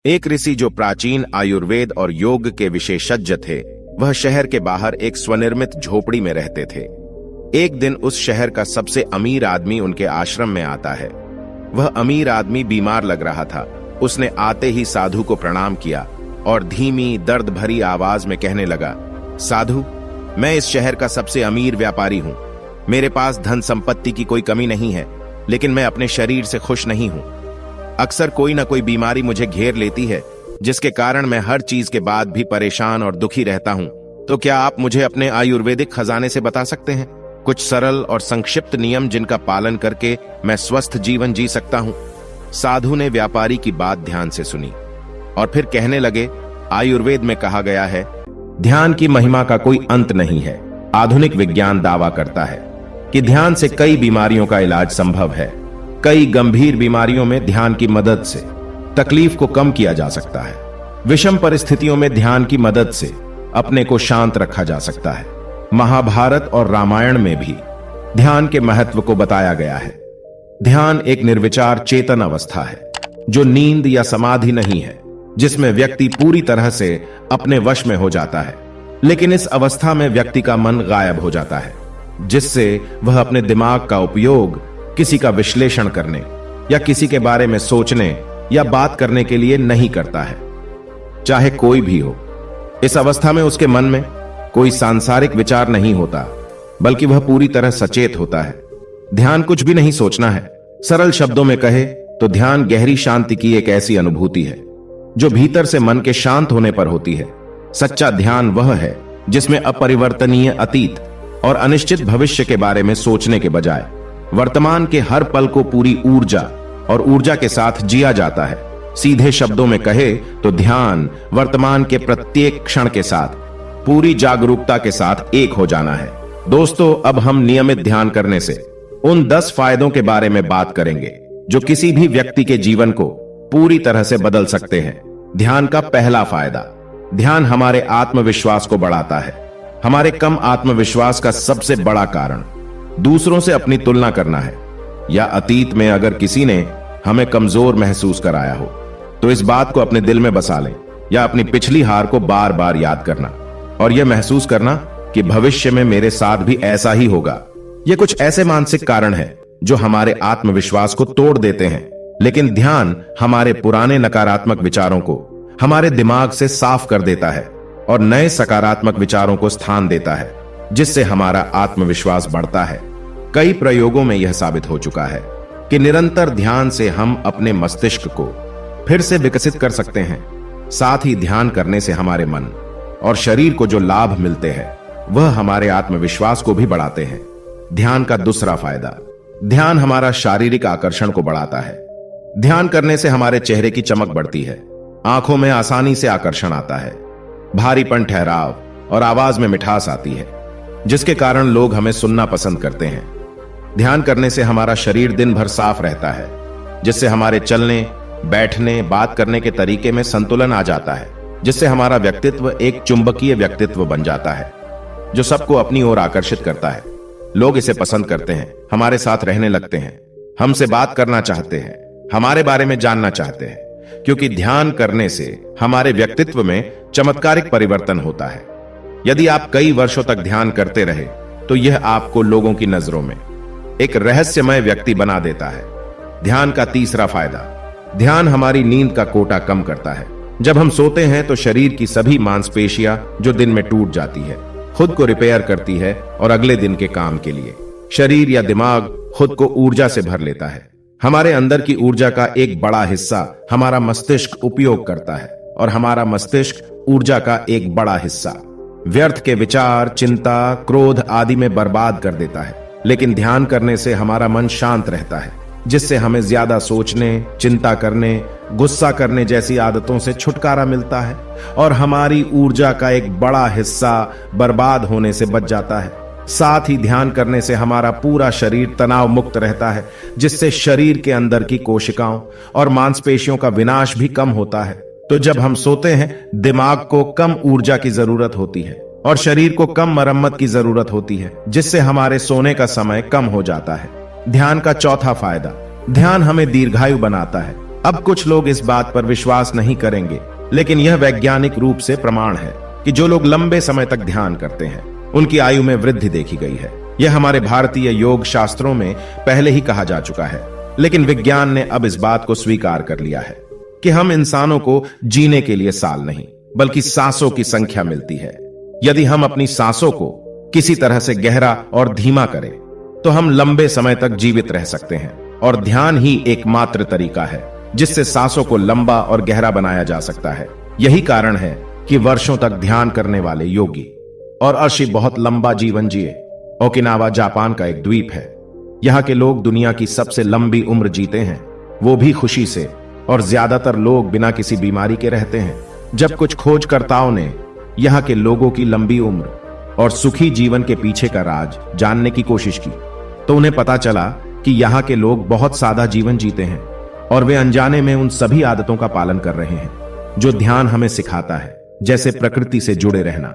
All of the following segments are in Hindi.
एक ऋषि जो प्राचीन आयुर्वेद और योग के विशेषज्ञ थे, वह शहर के बाहर एक स्वनिर्मित झोपड़ी में रहते थे। एक दिन उस शहर का सबसे अमीर आदमी उनके आश्रम में आता है। वह अमीर आदमी बीमार लग रहा था। उसने आते ही साधु को प्रणाम किया और धीमी दर्द भरी आवाज में कहने लगा, साधु, मैं इस शहर का सबसे अमीर व्यापारी हूं। मेरे पास धन संपत्ति की कोई कमी नहीं है, लेकिन मैं अपने शरीर से खुश नहीं हूं। अक्सर कोई ना कोई बीमारी मुझे घेर लेती है, जिसके कारण मैं हर चीज के बाद भी परेशान और दुखी रहता हूं। तो क्या आप मुझे अपने आयुर्वेदिक खजाने से बता सकते हैं कुछ सरल और संक्षिप्त नियम जिनका पालन करके मैं स्वस्थ जीवन जी सकता हूं? साधु ने व्यापारी की बात ध्यान से सुनी और फिर कहने लगे, आयुर्वेद में कहा गया है, ध्यान की महिमा का कोई अंत नहीं है। आधुनिक विज्ञान दावा करता है कि ध्यान से कई बीमारियों का इलाज संभव है। कई गंभीर बीमारियों में ध्यान की मदद से तकलीफ को कम किया जा सकता है। विषम परिस्थितियों में ध्यान की मदद से अपने को शांत रखा जा सकता है। महाभारत और रामायण में भी ध्यान के महत्व को बताया गया है। ध्यान एक निर्विचार चेतन अवस्था है, जो नींद या समाधि नहीं है, जिसमें व्यक्ति पूरी तरह से अपने वश में हो जाता है। लेकिन इस अवस्था में व्यक्ति का मन गायब हो जाता है, जिससे वह अपने दिमाग का उपयोग किसी का विश्लेषण करने या किसी के बारे में सोचने या बात करने के लिए नहीं करता है, चाहे कोई भी हो। इस अवस्था में उसके मन में कोई सांसारिक विचार नहीं होता, बल्कि वह पूरी तरह सचेत होता है। ध्यान कुछ भी नहीं सोचना है। सरल शब्दों में कहे तो ध्यान गहरी शांति की एक ऐसी अनुभूति है जो भीतर से मन के शांत होने पर होती है। सच्चा ध्यान वह है जिसमें अपरिवर्तनीय अतीत और अनिश्चित भविष्य के बारे में सोचने के बजाय वर्तमान के हर पल को पूरी ऊर्जा और ऊर्जा के साथ जिया जाता है। सीधे शब्दों में कहे तो ध्यान वर्तमान के प्रत्येक क्षण के साथ पूरी जागरूकता के साथ एक हो जाना है। दोस्तों, अब हम नियमित ध्यान करने से उन 10 फायदों के बारे में बात करेंगे जो किसी भी व्यक्ति के जीवन को पूरी तरह से बदल सकते हैं। ध्यान का पहला फायदा, ध्यान हमारे आत्मविश्वास को बढ़ाता है। हमारे कम आत्मविश्वास का सबसे बड़ा कारण दूसरों से अपनी तुलना करना है, या अतीत में अगर किसी ने हमें कमजोर महसूस कराया हो तो इस बात को अपने दिल में बसा लें, या अपनी पिछली हार को बार बार याद करना और यह महसूस करना कि भविष्य में मेरे साथ भी ऐसा ही होगा। ये कुछ ऐसे मानसिक कारण हैं जो हमारे आत्मविश्वास को तोड़ देते हैं, लेकिन ध्यान हमारे पुराने नकारात्मक विचारों को हमारे दिमाग से साफ कर देता है और नए सकारात्मक विचारों को स्थान देता है, जिससे हमारा आत्मविश्वास बढ़ता है। कई प्रयोगों में यह साबित हो चुका है कि निरंतर ध्यान से हम अपने मस्तिष्क को फिर से विकसित कर सकते हैं। साथ ही ध्यान करने से हमारे मन और शरीर को जो लाभ मिलते हैं, वह हमारे आत्मविश्वास को भी बढ़ाते हैं। ध्यान का दूसरा फायदा, ध्यान हमारा शारीरिक आकर्षण को बढ़ाता है। ध्यान करने से हमारे चेहरे की चमक बढ़ती है, आंखों में आसानी से आकर्षण आता है, भारीपन, ठहराव और आवाज में मिठास आती है, जिसके कारण लोग हमें सुनना पसंद करते हैं। ध्यान करने से हमारा शरीर दिन भर साफ रहता है, जिससे हमारे चलने, बैठने, बात करने के तरीके में संतुलन आ जाता है, जिससे हमारा व्यक्तित्व एक चुंबकीय व्यक्तित्व बन जाता है जो सबको अपनी ओर आकर्षित करता है। लोग इसे पसंद करते हैं, हमारे साथ रहने लगते हैं, हमसे बात करना चाहते हैं, हमारे बारे में जानना चाहते हैं, क्योंकि ध्यान करने से हमारे व्यक्तित्व में चमत्कारिक परिवर्तन होता है। यदि आप कई वर्षों तक ध्यान करते रहे तो यह आपको लोगों की नजरों में एक रहस्यमय व्यक्ति बना देता है। ध्यान का तीसरा फायदा, ध्यान हमारी नींद का कोटा कम करता है। जब हम सोते हैं तो शरीर की सभी मांसपेशियां जो दिन में टूट जाती है, खुद को रिपेयर करती है और अगले दिन के काम के लिए शरीर या दिमाग खुद को ऊर्जा से भर लेता है। हमारे अंदर की ऊर्जा का एक बड़ा हिस्सा हमारा मस्तिष्क उपयोग करता है और हमारा मस्तिष्क ऊर्जा का एक बड़ा हिस्सा व्यर्थ के विचार, चिंता, क्रोध आदि में बर्बाद कर देता है। लेकिन ध्यान करने से हमारा मन शांत रहता है, जिससे हमें ज्यादा सोचने, चिंता करने, गुस्सा करने जैसी आदतों से छुटकारा मिलता है और हमारी ऊर्जा का एक बड़ा हिस्सा बर्बाद होने से बच जाता है। साथ ही ध्यान करने से हमारा पूरा शरीर तनाव मुक्त रहता है, जिससे शरीर के अंदर की कोशिकाओं और मांसपेशियों का विनाश भी कम होता है। तो जब हम सोते हैं, दिमाग को कम ऊर्जा की जरूरत होती है और शरीर को कम मरम्मत की जरूरत होती है, जिससे हमारे सोने का समय कम हो जाता है। ध्यान का चौथा फायदा, ध्यान हमें दीर्घायु बनाता है। अब कुछ लोग इस बात पर विश्वास नहीं करेंगे, लेकिन यह वैज्ञानिक रूप से प्रमाण है कि जो लोग लंबे समय तक ध्यान करते हैं उनकी आयु में वृद्धि देखी गई है। यह हमारे भारतीय योग शास्त्रों में पहले ही कहा जा चुका है, लेकिन विज्ञान ने अब इस बात को स्वीकार कर लिया है कि हम इंसानों को जीने के लिए साल नहीं बल्कि सांसों की संख्या मिलती है। यदि हम अपनी सांसों को किसी तरह से गहरा और धीमा करें तो हम लंबे समय तक जीवित रह सकते हैं, और ध्यान ही एकमात्र तरीका है जिससे सांसों को लंबा और गहरा बनाया जा सकता है। यही कारण है कि वर्षों तक ध्यान करने वाले योगी और ऋषि बहुत लंबा जीवन जिए। ओकिनावा जापान का एक द्वीप है। यहाँ के लोग दुनिया की सबसे लंबी उम्र जीते हैं, वो भी खुशी से, और ज्यादातर लोग बिना किसी बीमारी के रहते हैं। जब कुछ खोजकर्ताओं ने यहाँ के लोगों की लंबी उम्र और सुखी जीवन के पीछे का राज जानने की कोशिश की तो उन्हें पता चला कि यहाँ के लोग बहुत सादा जीवन जीते हैं और वे अनजाने में उन सभी आदतों का पालन कर रहे हैं जो ध्यान हमें सिखाता है, जैसे प्रकृति से जुड़े रहना,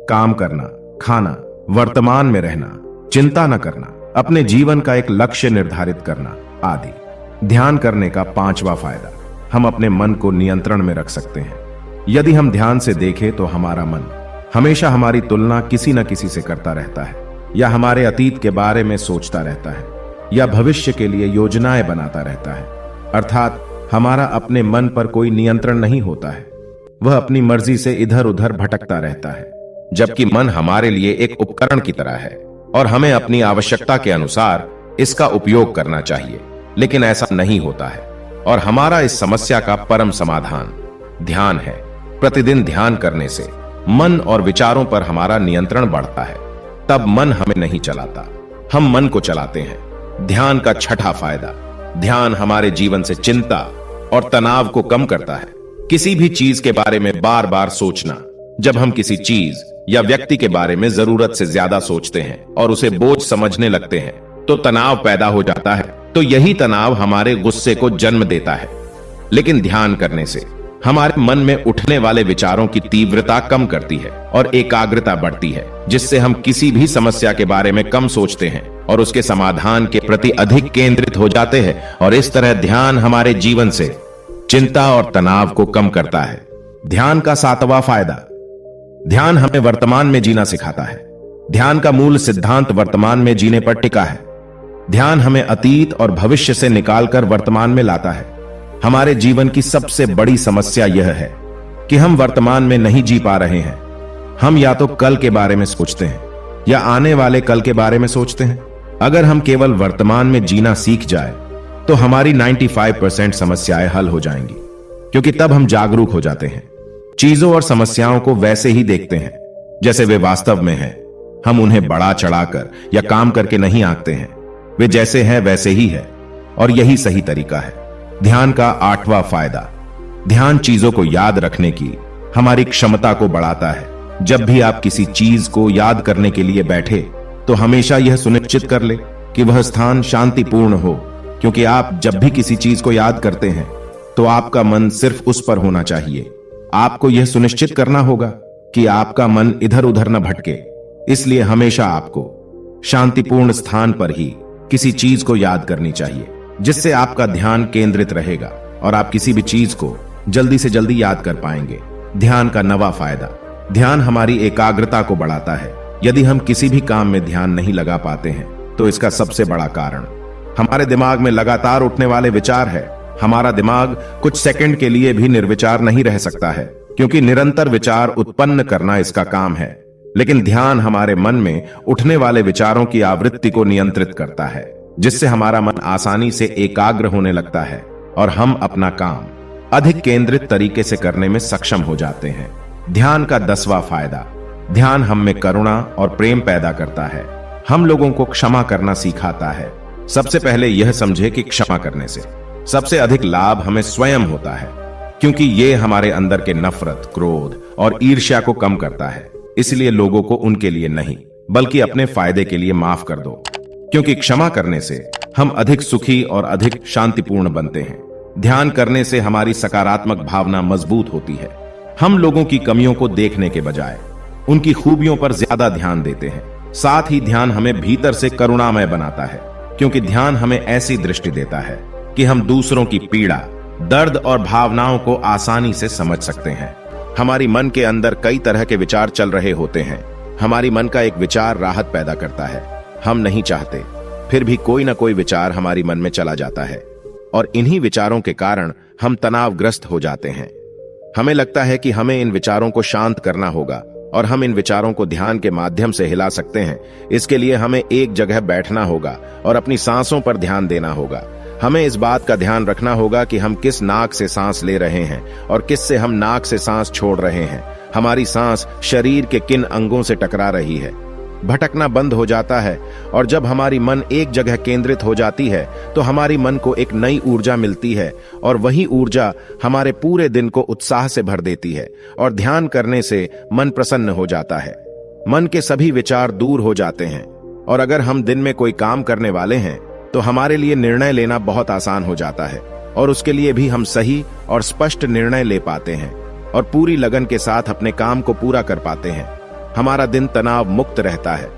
काम करना, खाना, वर्तमान में रहना, चिंता न करना, अपने जीवन का एक लक्ष्य निर्धारित करना आदि। ध्यान करने का 5वां फायदा, हम अपने मन को नियंत्रण में रख सकते हैं। यदि हम ध्यान से देखें तो हमारा मन हमेशा हमारी तुलना किसी न किसी से करता रहता है, या हमारे अतीत के बारे में सोचता रहता है, या भविष्य के लिए योजनाएं बनाता रहता है। अर्थात हमारा अपने मन पर कोई नियंत्रण नहीं होता है, वह अपनी मर्जी से इधर उधर भटकता रहता है। जबकि मन हमारे लिए एक उपकरण की तरह है और हमें अपनी आवश्यकता के अनुसार इसका उपयोग करना चाहिए, लेकिन ऐसा नहीं होता है। और हमारा इस समस्या का परम समाधान ध्यान है। प्रतिदिन ध्यान करने से मन और विचारों पर हमारा नियंत्रण बढ़ता है। तब मन हमें नहीं चलाता, हम मन को चलाते हैं। ध्यान का 6वां फायदा, ध्यान हमारे जीवन से चिंता और तनाव को कम करता है। किसी भी चीज के बारे में बार बार सोचना, जब हम किसी चीज या व्यक्ति के बारे में जरूरत से ज्यादा सोचते हैं और उसे बोझ समझने लगते हैं तो तनाव पैदा हो जाता है। तो यही तनाव हमारे गुस्से को जन्म देता है। लेकिन ध्यान करने से हमारे मन में उठने वाले विचारों की तीव्रता कम करती है और एकाग्रता बढ़ती है, जिससे हम किसी भी समस्या के बारे में कम सोचते हैं और उसके समाधान के प्रति अधिक केंद्रित हो जाते हैं। और इस तरह ध्यान हमारे जीवन से चिंता और तनाव को कम करता है। ध्यान का 7वां फायदा, ध्यान हमें वर्तमान में जीना सिखाता है। ध्यान का मूल सिद्धांत वर्तमान में जीने पर टिका है। ध्यान हमें अतीत और भविष्य से निकालकर वर्तमान में लाता है। हमारे जीवन की सबसे बड़ी समस्या यह है कि हम वर्तमान में नहीं जी पा रहे हैं। हम या तो कल के बारे में सोचते हैं या आने वाले कल के बारे में सोचते हैं। अगर हम केवल वर्तमान में जीना सीख जाए तो हमारी 95% समस्याएं हल हो जाएंगी, क्योंकि तब हम जागरूक हो जाते हैं, चीजों और समस्याओं को वैसे ही देखते हैं जैसे वे वास्तव में हैं। हम उन्हें बढ़ा चढ़ाकर या काम करके नहीं आंकते हैं, वे जैसे हैं वैसे ही है, और यही सही तरीका है। ध्यान का 8वां फायदा, ध्यान चीजों को याद रखने की हमारी क्षमता को बढ़ाता है। जब भी आप किसी चीज को याद करने के लिए बैठे तो हमेशा यह सुनिश्चित कर ले कि वह स्थान शांतिपूर्ण हो, क्योंकि आप जब भी किसी चीज को याद करते हैं तो आपका मन सिर्फ उस पर होना चाहिए। आपको यह सुनिश्चित करना होगा कि आपका मन इधर उधर न भटके। इसलिए हमेशा आपको शांतिपूर्ण स्थान पर ही किसी चीज को याद करनी चाहिए, जिससे आपका ध्यान केंद्रित रहेगा और आप किसी भी चीज को जल्दी से जल्दी याद कर पाएंगे। ध्यान का 9वां फायदा, ध्यान हमारी एकाग्रता को बढ़ाता है। यदि हम किसी भी काम में ध्यान नहीं लगा पाते हैं तो इसका सबसे बड़ा कारण हमारे दिमाग में लगातार उठने वाले विचार है। हमारा दिमाग कुछ सेकंड के लिए भी निर्विचार नहीं रह सकता है, क्योंकि निरंतर विचार उत्पन्न करना इसका काम है। लेकिन ध्यान हमारे मन में उठने वाले विचारों की आवृत्ति को नियंत्रित करता है, जिससे हमारा मन आसानी से एकाग्र होने लगता है और हम अपना काम अधिक केंद्रित तरीके से करने में सक्षम हो जाते हैं। ध्यान का 10वां फायदा, ध्यान हम में करुणा और प्रेम पैदा करता है। हम लोगों को क्षमा करना सिखाता है। सबसे पहले यह समझे कि क्षमा करने से सबसे अधिक लाभ हमें स्वयं होता है, क्योंकि यह हमारे अंदर के नफरत, क्रोध और ईर्ष्या को कम करता है। इसलिए लोगों को उनके लिए नहीं बल्कि अपने फायदे के लिए माफ कर दो, क्योंकि क्षमा करने से हम अधिक सुखी और अधिक शांतिपूर्ण बनते हैं। ध्यान करने से हमारी सकारात्मक भावना मजबूत होती है। हम लोगों की कमियों को देखने के बजाय उनकी खूबियों पर ज्यादा ध्यान देते हैं। साथ ही ध्यान हमें भीतर से करुणामय बनाता है, क्योंकि ध्यान हमें ऐसी दृष्टि देता है कि हम दूसरों की पीड़ा दर्द और भावनाओं को आसानी से समझ सकते हैं। हमारी मन के अंदर कई तरह के विचार चल रहे होते हैं। हमारी मन का एक विचार राहत पैदा करता है। हम नहीं चाहते, फिर भी कोई ना कोई विचार हमारी मन में चला जाता है और इन्हीं विचारों के कारण हम तनावग्रस्त हो जाते हैं। हमें लगता है कि हमें इन विचारों को शांत करना होगा और हम इन विचारों को ध्यान के माध्यम से हिला सकते हैं। इसके लिए हमें एक जगह बैठना होगा और अपनी सांसों पर ध्यान देना होगा। हमें इस बात का ध्यान रखना होगा कि हम किस नाक से सांस ले रहे हैं और किस से हम नाक से सांस छोड़ रहे हैं। हमारी सांस शरीर के किन अंगों से टकरा रही है। भटकना बंद हो जाता है और जब हमारी मन एक जगह केंद्रित हो जाती है तो हमारी मन को एक नई ऊर्जा मिलती है और वही ऊर्जा हमारे पूरे दिन को उत्साह से भर देती है और ध्यान करने से मन प्रसन्न हो जाता है। मन के सभी विचार दूर हो जाते हैं और अगर हम दिन में कोई काम करने वाले हैं तो हमारे लिए निर्णय लेना बहुत आसान हो जाता है और उसके लिए भी हम सही और स्पष्ट निर्णय ले पाते हैं और पूरी लगन के साथ अपने काम को पूरा कर पाते हैं। हमारा दिन तनाव मुक्त रहता है,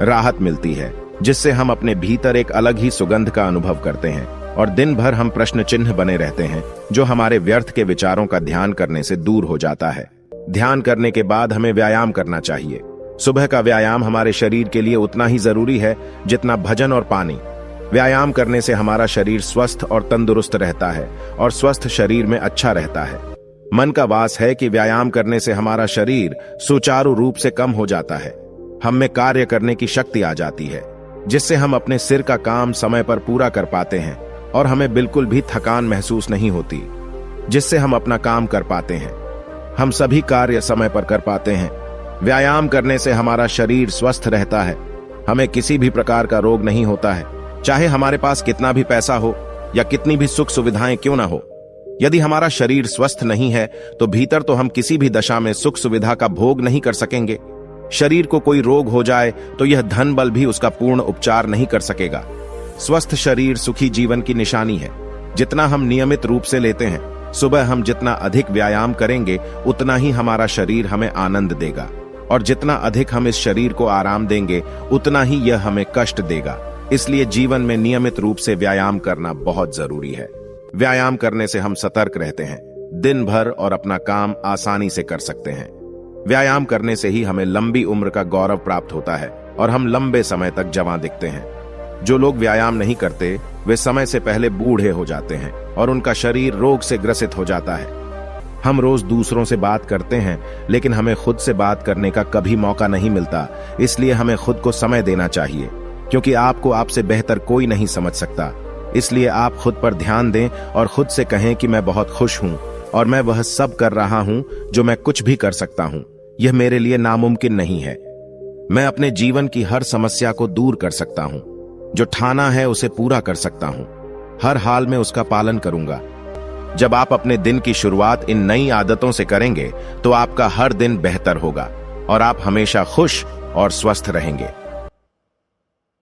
राहत मिलती है, जिससे हम अपने भीतर एक अलग ही सुगंध का अनुभव करते हैं और दिन भर हम प्रश्न चिन्ह बने रहते हैं जो हमारे व्यर्थ के विचारों का ध्यान करने से दूर हो जाता है। ध्यान करने के बाद हमें व्यायाम करना चाहिए। सुबह का व्यायाम हमारे शरीर के लिए उतना ही जरूरी है जितना भजन और पानी। व्यायाम करने से हमारा शरीर स्वस्थ और तंदुरुस्त रहता है और स्वस्थ शरीर में अच्छा रहता है। मन का वास है कि व्यायाम करने से हमारा शरीर सुचारू रूप से कम हो जाता है। हम में कार्य करने की शक्ति आ जाती है, जिससे हम अपने सिर का काम समय पर पूरा कर पाते हैं और हमें बिल्कुल भी थकान महसूस नहीं होती, जिससे हम अपना काम कर पाते हैं। हम सभी कार्य समय पर कर पाते हैं। व्यायाम करने से हमारा शरीर स्वस्थ रहता है। हमें किसी भी प्रकार का रोग नहीं होता है, चाहे हमारे पास कितना भी पैसा हो या कितनी भी सुख सुविधाएं क्यों ना हो। यदि हमारा शरीर स्वस्थ नहीं है तो भीतर तो हम किसी भी दशा में सुख सुविधा का भोग नहीं कर सकेंगे। शरीर को कोई रोग हो जाए तो यह धन बल भी उसका पूर्ण उपचार नहीं कर सकेगा। स्वस्थ शरीर सुखी जीवन की निशानी है। जितना हम नियमित रूप से लेते हैं, सुबह हम जितना अधिक व्यायाम करेंगे उतना ही हमारा शरीर हमें आनंद देगा और जितना अधिक हम इस शरीर को आराम देंगे उतना ही यह हमें कष्ट देगा। इसलिए जीवन में नियमित रूप से व्यायाम करना बहुत जरूरी है। व्यायाम करने से हम सतर्क रहते हैं, दिन भर और अपना काम आसानी से कर सकते हैं। व्यायाम करने से ही हमें लंबी उम्र का गौरव प्राप्त होता है और हम लंबे समय तक जवान दिखते हैं। जो लोग व्यायाम नहीं करते वे समय से पहले बूढ़े हो जाते हैं और उनका शरीर रोग से ग्रसित हो जाता है। हम रोज दूसरों से बात करते हैं लेकिन हमें खुद से बात करने का कभी मौका नहीं मिलता। इसलिए हमें खुद को समय देना चाहिए, क्योंकि आपको आपसे बेहतर कोई नहीं समझ सकता। इसलिए आप खुद पर ध्यान दें और खुद से कहें कि मैं बहुत खुश हूं और मैं वह सब कर रहा हूं जो मैं कुछ भी कर सकता हूं। यह मेरे लिए नामुमकिन नहीं है। मैं अपने जीवन की हर समस्या को दूर कर सकता हूं। जो ठाना है उसे पूरा कर सकता हूं। हर हाल में उसका पालन करूंगा। जब आप अपने दिन की शुरुआत इन नई आदतों से करेंगे तो आपका हर दिन बेहतर होगा और आप हमेशा खुश और स्वस्थ रहेंगे।